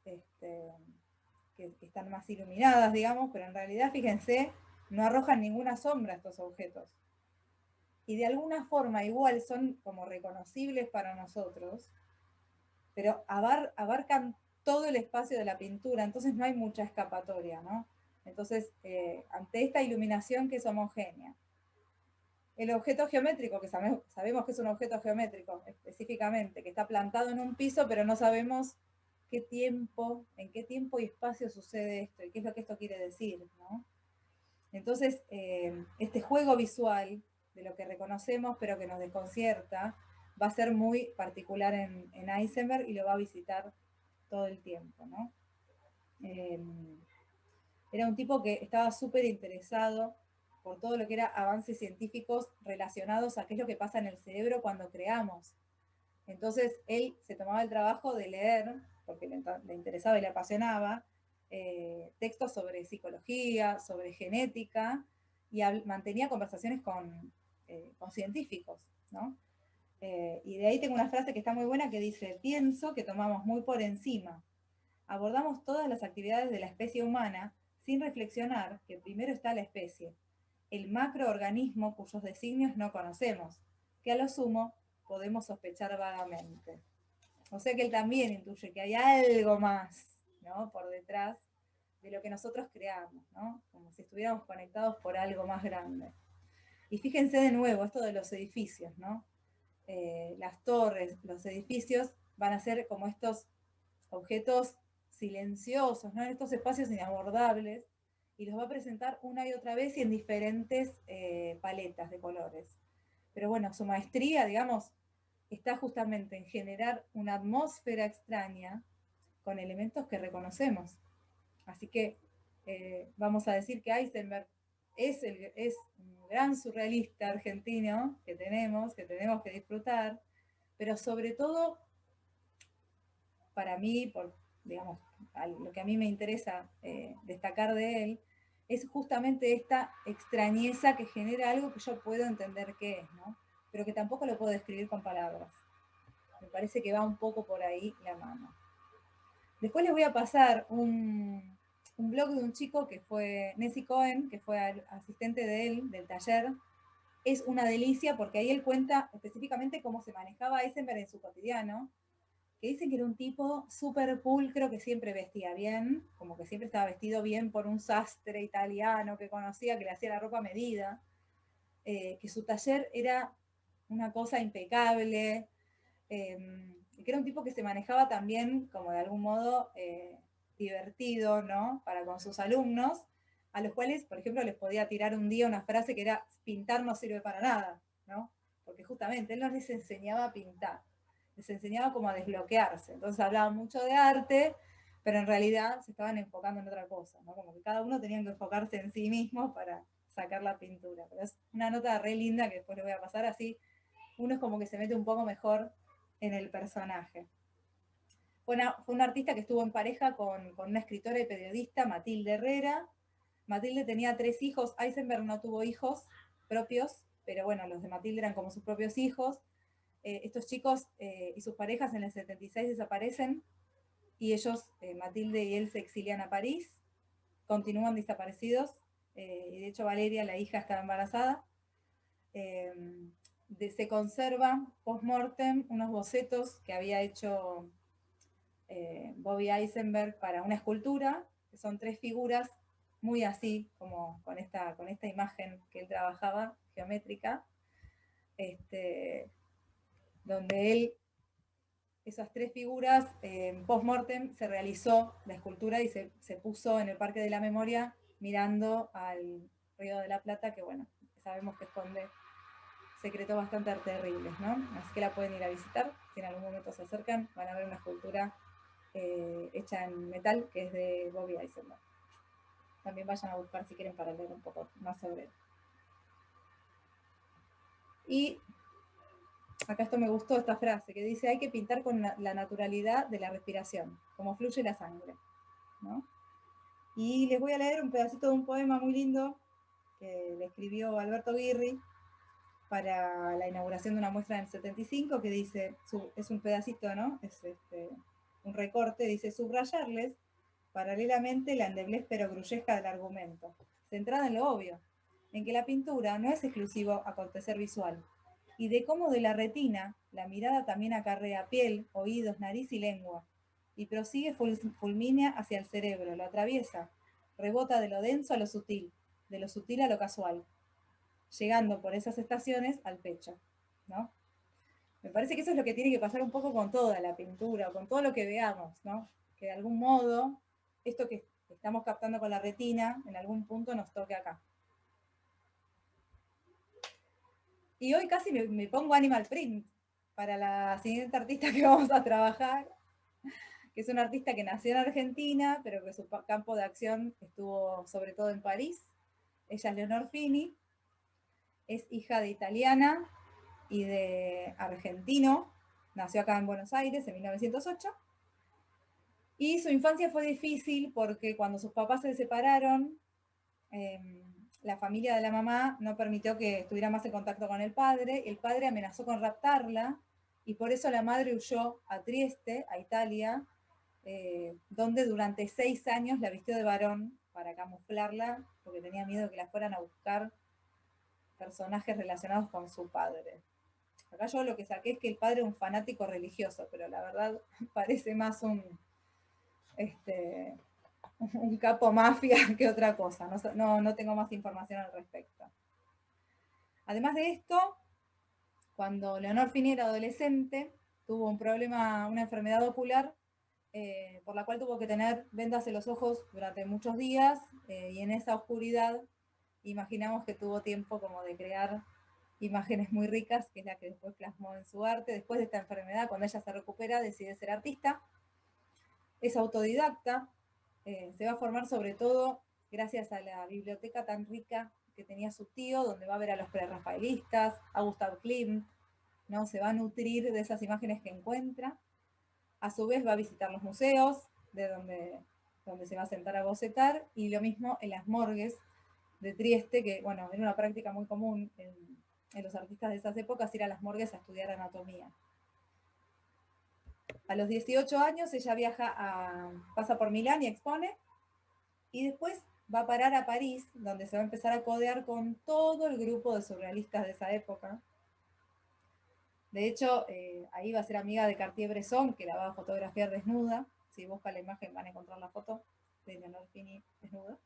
que están más iluminadas, digamos, pero en realidad, fíjense, no arrojan ninguna sombra estos objetos. Y de alguna forma igual son como reconocibles para nosotros, pero abarcan todo el espacio de la pintura, entonces no hay mucha escapatoria, ¿no? Entonces, ante esta iluminación que es homogénea, el objeto geométrico, que sabemos que es un objeto geométrico específicamente, que está plantado en un piso, pero no sabemos en qué tiempo y espacio sucede esto, y qué es lo que esto quiere decir, ¿no? Entonces, este juego visual de lo que reconocemos, pero que nos desconcierta, va a ser muy particular en Eisenberg y lo va a visitar todo el tiempo, ¿no? Era un tipo que estaba súper interesado por todo lo que era avances científicos relacionados a qué es lo que pasa en el cerebro cuando creamos. Entonces, él se tomaba el trabajo de leer, porque le interesaba y le apasionaba, textos sobre psicología, sobre genética, y mantenía conversaciones con científicos, ¿no? Y de ahí tengo una frase que está muy buena que dice: pienso que tomamos muy por encima, abordamos todas las actividades de la especie humana sin reflexionar que primero está la especie, el macroorganismo cuyos designios no conocemos, que a lo sumo podemos sospechar vagamente. O sea que él también intuye que hay algo más, ¿no? Por detrás de lo que nosotros creamos, ¿no? Como si estuviéramos conectados por algo más grande. Y fíjense de nuevo esto de los edificios, ¿no? Las torres, los edificios van a ser como estos objetos silenciosos, ¿no? En estos espacios inabordables, y los va a presentar una y otra vez y en diferentes paletas de colores. Pero bueno, su maestría, digamos, está justamente en generar una atmósfera extraña con elementos que reconocemos. Así que vamos a decir que Eisenberg es un gran surrealista argentino que tenemos que disfrutar, pero sobre todo, para mí, digamos, lo que a mí me interesa destacar de él, es justamente esta extrañeza que genera algo que yo puedo entender qué es, ¿no? Pero que tampoco lo puedo describir con palabras. Me parece que va un poco por ahí la mano. Después les voy a pasar un blog de un chico que fue Nessie Cohen, que fue asistente de él, del taller. Es una delicia porque ahí él cuenta específicamente cómo se manejaba Eisenberg en su cotidiano, que dicen que era un tipo súper pulcro, que siempre vestía bien, como que siempre estaba vestido bien por un sastre italiano que conocía, que le hacía la ropa a medida, que su taller era una cosa impecable, que era un tipo que se manejaba también como de algún modo divertido, ¿no? Para con sus alumnos, a los cuales, por ejemplo, les podía tirar un día una frase que era: pintar no sirve para nada, ¿no? Porque justamente él no les enseñaba a pintar, les enseñaba como a desbloquearse. Entonces hablaban mucho de arte, pero en realidad se estaban enfocando en otra cosa, ¿no? Como que cada uno tenía que enfocarse en sí mismo para sacar la pintura. Pero es una nota re linda que después le voy a pasar, así uno es como que se mete un poco mejor en el personaje. Fue un artista que estuvo en pareja con una escritora y periodista, Matilde Herrera. Matilde tenía 3 hijos, Eisenberg no tuvo hijos propios, pero bueno, los de Matilde eran como sus propios hijos. Estos chicos y sus parejas en el 76 desaparecen y ellos, Matilde y él, se exilian a París, continúan desaparecidos, y de hecho Valeria, la hija, estaba embarazada. Se conserva post-mortem unos bocetos que había hecho Bobby Eisenberg para una escultura, que son 3 figuras muy así, como con esta imagen que él trabajaba, geométrica, donde él, esas 3 figuras, post-mortem se realizó la escultura y se puso en el Parque de la Memoria mirando al Río de la Plata, que bueno, sabemos que esconde secretos bastante terribles, ¿no? Así que la pueden ir a visitar, si en algún momento se acercan, van a ver una escultura hecha en metal, que es de Bobby Eisenberg. También vayan a buscar si quieren para leer un poco más sobre él. Y acá esto me gustó, esta frase, que dice: hay que pintar con la naturalidad de la respiración, como fluye la sangre, ¿no? Y les voy a leer un pedacito de un poema muy lindo que le escribió Alberto Guirri para la inauguración de una muestra en el 75, que dice, es un pedacito, ¿no? Es un recorte, dice: subrayarles paralelamente la endeblez pero gruyesca del argumento, centrada en lo obvio, en que la pintura no es exclusivo acontecer visual, y de cómo de la retina la mirada también acarrea piel, oídos, nariz y lengua, y prosigue fulmínea hacia el cerebro, lo atraviesa, rebota de lo denso a lo sutil, de lo sutil a lo casual, llegando por esas estaciones al pecho, ¿no? Me parece que eso es lo que tiene que pasar un poco con toda la pintura, con todo lo que veamos, ¿no? Que de algún modo, esto que estamos captando con la retina, en algún punto nos toque acá. Y hoy casi me pongo animal print para la siguiente artista que vamos a trabajar, que es una artista que nació en Argentina, pero que su campo de acción estuvo sobre todo en París. Ella es Leonor Fini, es hija de italiana y de argentino, nació acá en Buenos Aires en 1908, y su infancia fue difícil porque cuando sus papás se separaron, la familia de la mamá no permitió que estuviera más en contacto con el padre amenazó con raptarla, y por eso la madre huyó a Trieste, a Italia, donde durante 6 años la vistió de varón para camuflarla, porque tenía miedo de que la fueran a buscar personajes relacionados con su padre. Acá yo lo que saqué es que el padre es un fanático religioso, pero la verdad parece más un capo mafia que otra cosa. No tengo más información al respecto. Además de esto, cuando Leonor Fini era adolescente, tuvo un problema, una enfermedad ocular, por la cual tuvo que tener vendas en los ojos durante muchos días, y en esa oscuridad imaginamos que tuvo tiempo como de crear imágenes muy ricas, que es la que después plasmó en su arte. Después de esta enfermedad, cuando ella se recupera, decide ser artista. Es autodidacta, se va a formar sobre todo gracias a la biblioteca tan rica que tenía su tío, donde va a ver a los prerrafaelistas, a Gustav Klimt, ¿no? Se va a nutrir de esas imágenes que encuentra. A su vez va a visitar los museos, de donde se va a sentar a bocetar, y lo mismo en las morgues de Trieste, que bueno, era una práctica muy común en los artistas de esas épocas, ir a las morgues a estudiar anatomía. A los 18 años ella pasa por Milán y expone, y después va a parar a París, donde se va a empezar a codear con todo el grupo de surrealistas de esa época. De hecho, ahí va a ser amiga de Cartier-Bresson, que la va a fotografiar desnuda. Si buscan la imagen van a encontrar la foto de Leonor Fini desnuda,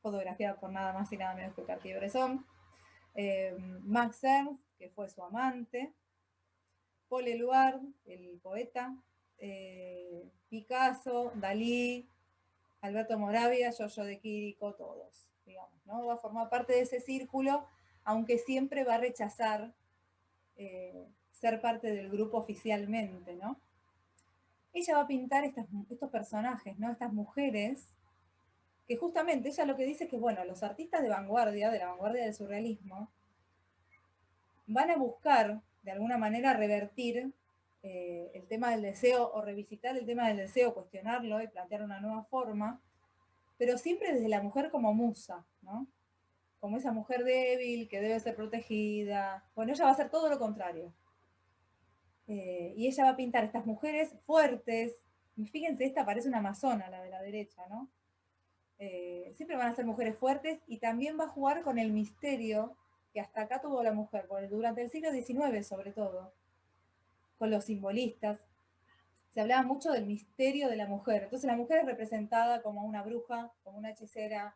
fotografiada por nada más y nada menos que Cartier-Bresson. Max Ernst, que fue su amante. Paul Eluard, el poeta. Picasso, Dalí, Alberto Moravia, Giorgio de Chirico, todos, digamos, ¿no? Va a formar parte de ese círculo, aunque siempre va a rechazar ser parte del grupo oficialmente, ¿no? Ella va a pintar estos personajes, ¿no? Estas mujeres, que justamente ella lo que dice es que, bueno, los artistas de la vanguardia del surrealismo, van a buscar, de alguna manera, revertir el tema del deseo, o revisitar el tema del deseo, cuestionarlo y plantear una nueva forma, pero siempre desde la mujer como musa, ¿no? Como esa mujer débil que debe ser protegida. Bueno, ella va a hacer todo lo contrario. Y ella va a pintar estas mujeres fuertes. Y fíjense, esta parece una amazona, la de la derecha, ¿no? Siempre van a ser mujeres fuertes, y también va a jugar con el misterio que hasta acá tuvo la mujer, durante el siglo XIX sobre todo, con los simbolistas. Se hablaba mucho del misterio de la mujer. Entonces la mujer es representada como una bruja, como una hechicera,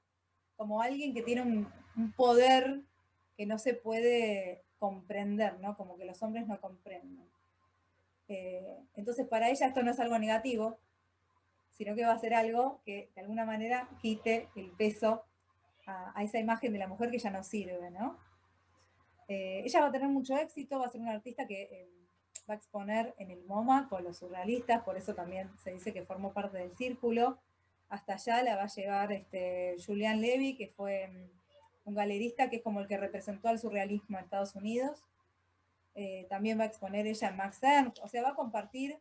como alguien que tiene un poder que no se puede comprender, ¿no? Como que los hombres no comprenden. Entonces para ella esto no es algo negativo, sino que va a ser algo que de alguna manera quite el peso a esa imagen de la mujer que ya no sirve, ¿no? Ella va a tener mucho éxito, va a ser una artista que va a exponer en el MoMA con los surrealistas, por eso también se dice que formó parte del círculo. Hasta allá la va a llevar Julian Levy, que fue un galerista que es como el que representó al surrealismo en Estados Unidos. También va a exponer ella en Max Ernst, o sea, va a compartir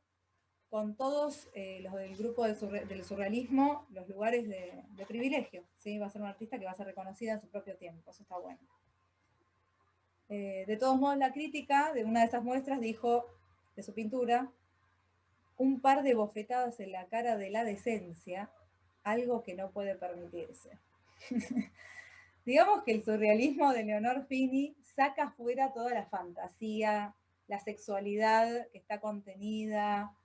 con todos los del grupo del surrealismo los lugares de privilegio, ¿sí? Va a ser una artista que va a ser reconocida en su propio tiempo, eso está bueno. De todos modos, la crítica de una de esas muestras dijo de su pintura: un par de bofetadas en la cara de la decencia, algo que no puede permitirse. Digamos que el surrealismo de Leonor Fini saca fuera toda la fantasía, la sexualidad que está contenida.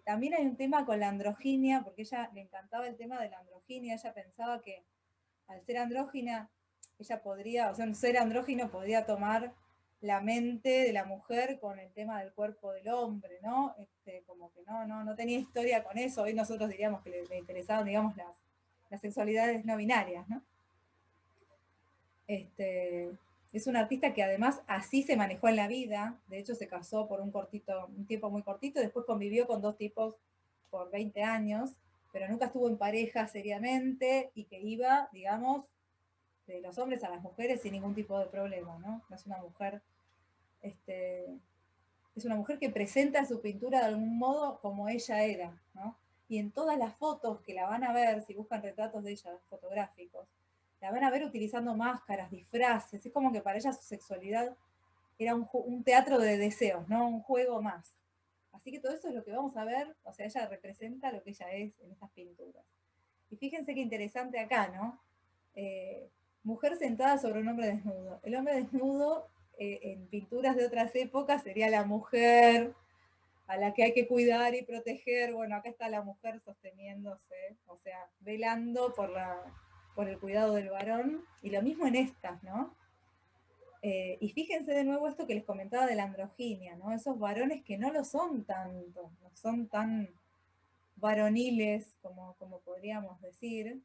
También hay un tema con la androginia, porque a ella le encantaba el tema de la androginia. Ella pensaba que al ser andrógina, ella podría, o sea, un ser andrógino podría tomar la mente de la mujer con el tema del cuerpo del hombre, ¿no? Como que no tenía historia con eso. Hoy nosotros diríamos que le interesaban, digamos, las sexualidades no binarias, ¿no? Es un artista que además así se manejó en la vida. De hecho, se casó por un tiempo muy cortito, después convivió con dos tipos por 20 años, pero nunca estuvo en pareja seriamente, y que iba, digamos, de los hombres a las mujeres sin ningún tipo de problema, ¿no? No es una mujer, es una mujer que presenta su pintura de algún modo como ella era, ¿no? Y en todas las fotos que la van a ver, si buscan retratos de ella fotográficos, la van a ver utilizando máscaras, disfraces. Es como que para ella su sexualidad era un teatro de deseos, ¿no? Un juego más. Así que todo eso es lo que vamos a ver. O sea, ella representa lo que ella es en estas pinturas. Y fíjense qué interesante acá, ¿no? Mujer sentada sobre un hombre desnudo. El hombre desnudo, en pinturas de otras épocas, sería la mujer a la que hay que cuidar y proteger. Bueno, acá está la mujer sosteniéndose, o sea, velando por el cuidado del varón. Y lo mismo en estas, ¿no? Y fíjense de nuevo esto que les comentaba de la androginia, ¿no? Esos varones que no lo son tanto, no son tan varoniles como podríamos decir.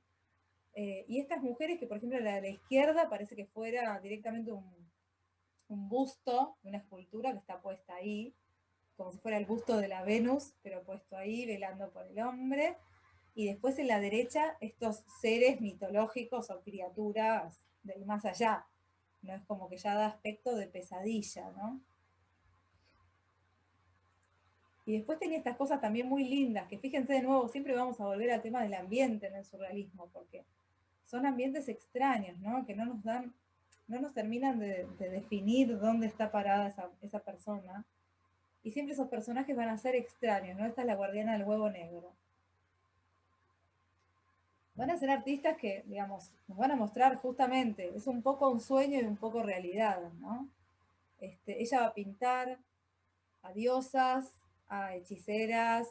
Y estas mujeres que, por ejemplo, la de la izquierda parece que fuera directamente un busto, una escultura que está puesta ahí, como si fuera el busto de la Venus, pero puesto ahí, velando por el hombre. y después en la derecha estos seres mitológicos o criaturas del más allá. No es como que ya da aspecto de pesadilla, ¿no? Y después tenía estas cosas también muy lindas, que fíjense de nuevo, siempre vamos a volver al tema del ambiente en el surrealismo, porque son ambientes extraños, ¿no? Que no nos dan, no nos terminan de definir dónde está parada esa persona. Y siempre esos personajes van a ser extraños, ¿no? Esta es la guardiana del huevo negro. Van a ser artistas que, digamos, nos van a mostrar justamente, es un poco un sueño y un poco realidad, ¿no? Ella va a pintar a diosas, a hechiceras,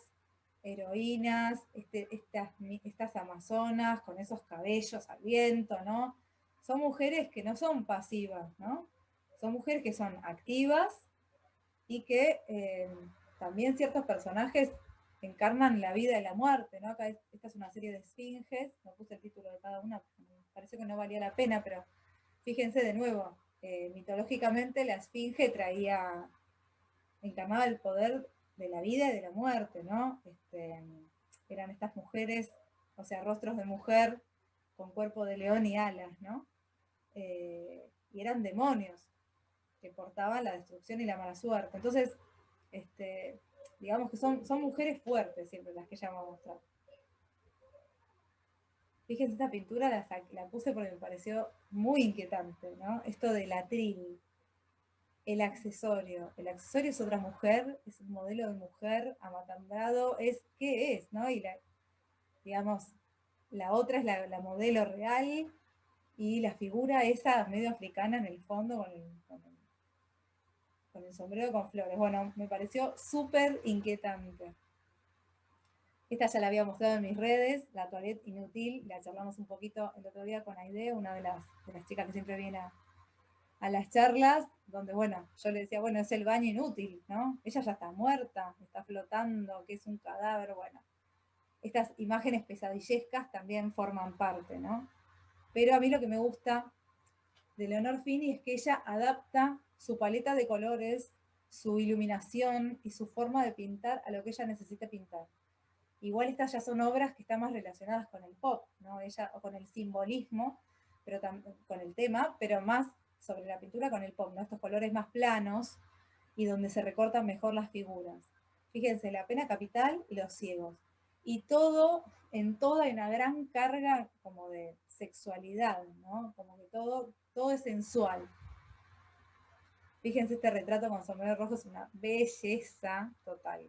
heroínas, estas amazonas con esos cabellos al viento, ¿no? Son mujeres que no son pasivas, ¿no? Son mujeres que son activas y que también ciertos personajes encarnan la vida y la muerte, ¿no? Acá esta es una serie de esfinges, no puse el título de cada una, me pareció que no valía la pena, pero fíjense de nuevo, mitológicamente la esfinge encarnaba el poder de la vida y de la muerte, ¿no? Eran estas mujeres, o sea, rostros de mujer con cuerpo de león y alas, ¿no? Y eran demonios que portaban la destrucción y la mala suerte. Entonces, digamos que son mujeres fuertes siempre las que ella va a mostrar. Fíjense, esta pintura la puse porque me pareció muy inquietante, ¿no? Esto del atril, el accesorio. El accesorio es otra mujer, es un modelo de mujer amatambrado, ¿qué es? ¿No? Y digamos, la otra es la modelo real y la figura esa medio africana en el fondo con el sombrero con flores. Bueno, me pareció súper inquietante. Esta ya la había mostrado en mis redes, la toilette inútil, la charlamos un poquito el otro día con Aide, una de las chicas que siempre viene a las charlas, donde, bueno, yo le decía, bueno, es el baño inútil, ¿no? Ella ya está muerta, está flotando, que es un cadáver, bueno. Estas imágenes pesadillescas también forman parte, ¿no? Pero a mí lo que me gusta de Leonor Fini es que ella adapta su paleta de colores, su iluminación y su forma de pintar a lo que ella necesita pintar. Igual estas ya son obras que están más relacionadas con el pop, ¿no? Ella, o con el simbolismo, pero con el tema, pero más sobre la pintura con el pop, ¿no? Estos colores más planos y donde se recortan mejor las figuras. Fíjense, la pena capital y los ciegos. Y todo, en toda hay una gran carga como de sexualidad, ¿no? Como que todo es sensual. Fíjense, este retrato con sombrero rojo es una belleza total.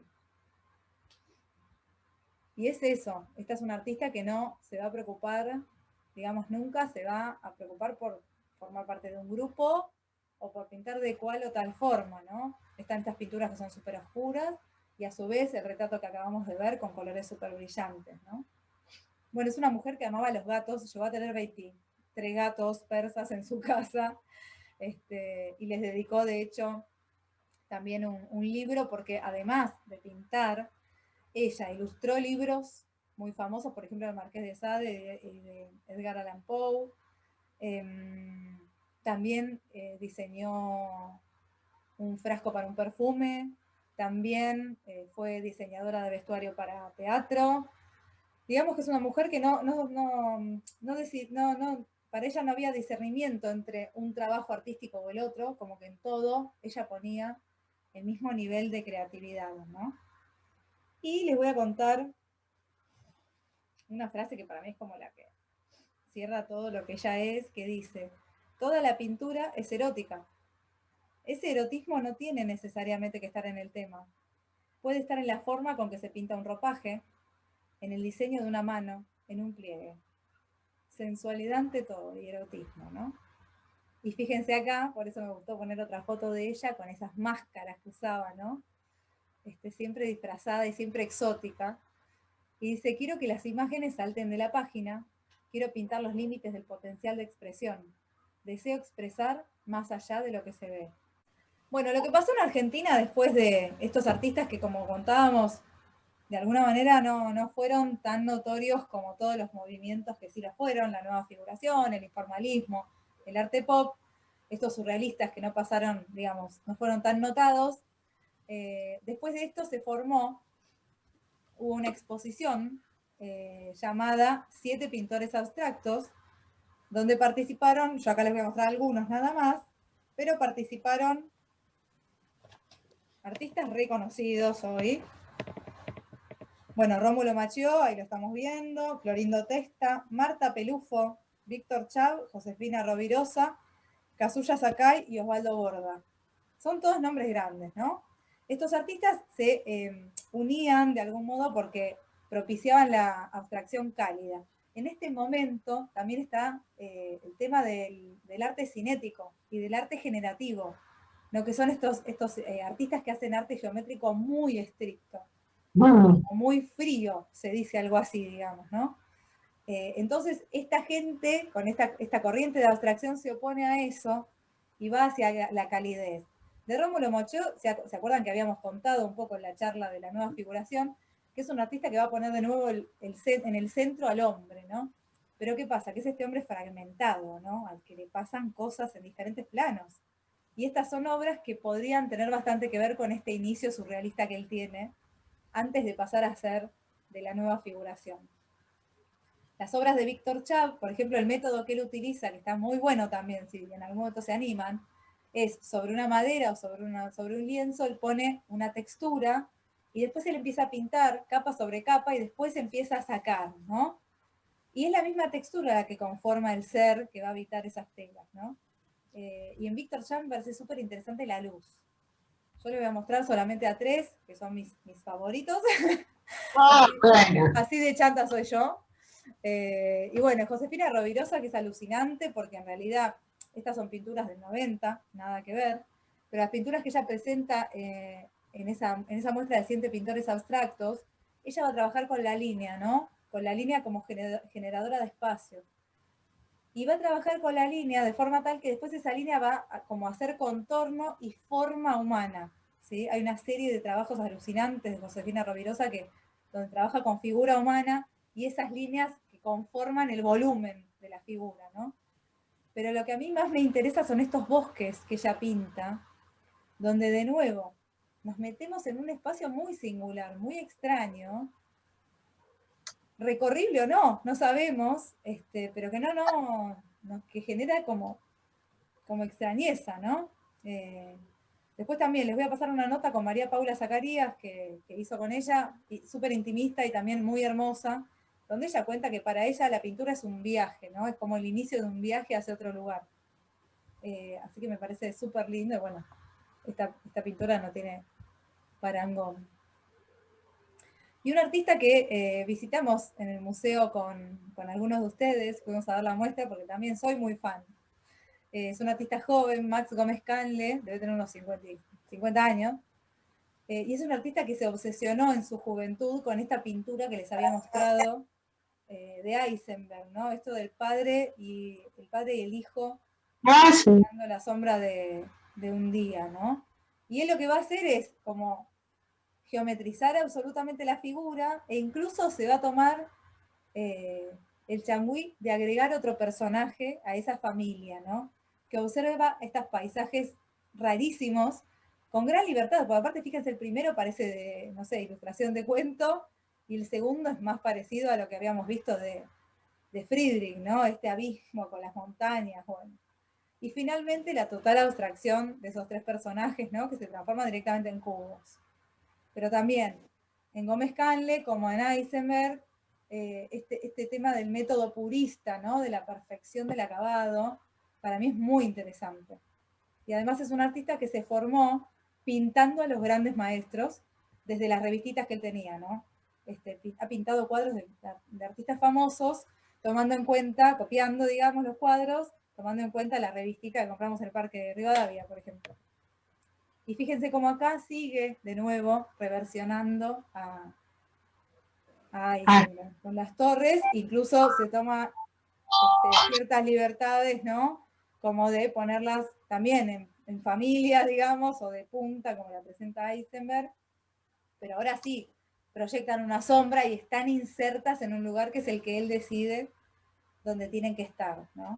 Y es eso, esta es una artista que no se va a preocupar, digamos, nunca se va a preocupar por formar parte de un grupo o por pintar de cual o tal forma, ¿no? Están estas pinturas que son súper oscuras y a su vez el retrato que acabamos de ver con colores súper brillantes, ¿no? Bueno, es una mujer que amaba a los gatos, llegó a tener 23 gatos persas en su casa y les dedicó, de hecho, también un libro porque además de pintar, ella ilustró libros muy famosos, por ejemplo, el Marqués de Sade y de Edgar Allan Poe. También diseñó un frasco para un perfume. También fue diseñadora de vestuario para teatro. Digamos que es una mujer que para ella no había discernimiento entre un trabajo artístico o el otro, como que en todo ella ponía el mismo nivel de creatividad, ¿no? Y les voy a contar una frase que para mí es como la que cierra todo lo que ella es, que dice, toda la pintura es erótica. Ese erotismo no tiene necesariamente que estar en el tema. Puede estar en la forma con que se pinta un ropaje, en el diseño de una mano, en un pliegue. Sensualidad ante todo y erotismo, ¿no? Y fíjense acá, por eso me gustó poner otra foto de ella con esas máscaras que usaba, ¿no? Siempre disfrazada y siempre exótica. Y dice, quiero que las imágenes salten de la página, quiero pintar los límites del potencial de expresión. Deseo expresar más allá de lo que se ve. Bueno, lo que pasó en Argentina después de estos artistas que, como contábamos, de alguna manera no fueron tan notorios como todos los movimientos que sí lo fueron, la nueva figuración, el informalismo, el arte pop, estos surrealistas que no pasaron, digamos, no fueron tan notados. Después de esto se formó, hubo una exposición llamada 7 pintores abstractos, donde participaron, yo acá les voy a mostrar algunos nada más, pero participaron artistas reconocidos hoy. Bueno, Rómulo Machió, ahí lo estamos viendo, Clorindo Testa, Marta Pelufo, Víctor Chav, Josefina Rovirosa, Kazuya Sakai y Osvaldo Borda. Son todos nombres grandes, ¿no? Estos artistas se unían de algún modo porque propiciaban la abstracción cálida. En este momento también está el tema del arte cinético y del arte generativo, lo que son estos artistas que hacen arte geométrico muy estricto, muy frío, se dice algo así, digamos, ¿no? Entonces, esta gente, con esta corriente de abstracción, se opone a eso y va hacia la calidez. De Rómulo Machió, ¿se acuerdan que habíamos contado un poco en la charla de la nueva figuración? Que es un artista que va a poner de nuevo en el centro al hombre, ¿no? Pero ¿qué pasa? Que es este hombre fragmentado, ¿no? Al que le pasan cosas en diferentes planos. Y estas son obras que podrían tener bastante que ver con este inicio surrealista que él tiene, antes de pasar a ser de la nueva figuración. Las obras de Víctor Chav, por ejemplo, el método que él utiliza, que está muy bueno también, si en algún momento se animan, es sobre una madera o sobre un lienzo, él pone una textura y después él empieza a pintar capa sobre capa y después empieza a sacar, ¿no? Y es la misma textura la que conforma el ser que va a habitar esas telas, ¿no? Y en Víctor Chav me parece súper interesante la luz. Yo le voy a mostrar solamente a 3, que son mis favoritos. Así de chanta soy yo. Y bueno, Josefina Rovirosa, que es alucinante, porque en realidad estas son pinturas del 90, nada que ver, pero las pinturas que ella presenta en esa muestra de 7 pintores abstractos, ella va a trabajar con la línea, ¿no? Con la línea como generadora de espacio. Y va a trabajar con la línea de forma tal que después esa línea va a como hacer contorno y forma humana, ¿sí? Hay una serie de trabajos alucinantes de Josefina Rovirosa donde trabaja con figura humana y esas líneas que conforman el volumen de la figura, ¿no? Pero lo que a mí más me interesa son estos bosques que ella pinta, donde de nuevo nos metemos en un espacio muy singular, muy extraño, recorrible o no, no sabemos, pero que que genera como extrañeza, ¿no? Después también les voy a pasar una nota con María Paula Zacarías que hizo con ella, súper intimista y también muy hermosa, donde ella cuenta que para ella la pintura es un viaje, ¿no? Es como el inicio de un viaje hacia otro lugar. Así que me parece súper lindo y bueno, esta pintura no tiene parangón. Y un artista que visitamos en el museo con algunos de ustedes, fuimos a dar la muestra porque también soy muy fan. Es un artista joven, Max Gómez Canle, debe tener unos 50 años, y es un artista que se obsesionó en su juventud con esta pintura que les había mostrado de Eisenberg, ¿no? Esto del padre y el hijo dando la sombra de un día, ¿no? Y él lo que va a hacer es como geometrizar absolutamente la figura e incluso se va a tomar el changüí de agregar otro personaje a esa familia, ¿no? Que observa estos paisajes rarísimos con gran libertad, porque aparte fíjense, el primero parece de, no sé, ilustración de cuento, y el segundo es más parecido a lo que habíamos visto de Friedrich, ¿no? Este abismo con las montañas, bueno. Y finalmente la total abstracción de esos 3 personajes, ¿no? Que se transforman directamente en cubos. Pero también en Gómez Canle, como en Eisenberg, este tema del método purista, ¿no? De la perfección del acabado, para mí es muy interesante. Y además es un artista que se formó pintando a los grandes maestros desde las revistitas que él tenía, ¿no? Ha pintado cuadros de artistas famosos, tomando en cuenta, copiando, digamos, los cuadros, tomando en cuenta la revistita que compramos en el Parque de Rivadavia, por ejemplo. Y fíjense cómo acá sigue de nuevo reversionando con las torres, incluso se toma ciertas libertades, ¿no? Como de ponerlas también en familia, digamos, o de punta, como la presenta Eisenberg, pero ahora sí, proyectan una sombra y están insertas en un lugar que es el que él decide donde tienen que estar, ¿no?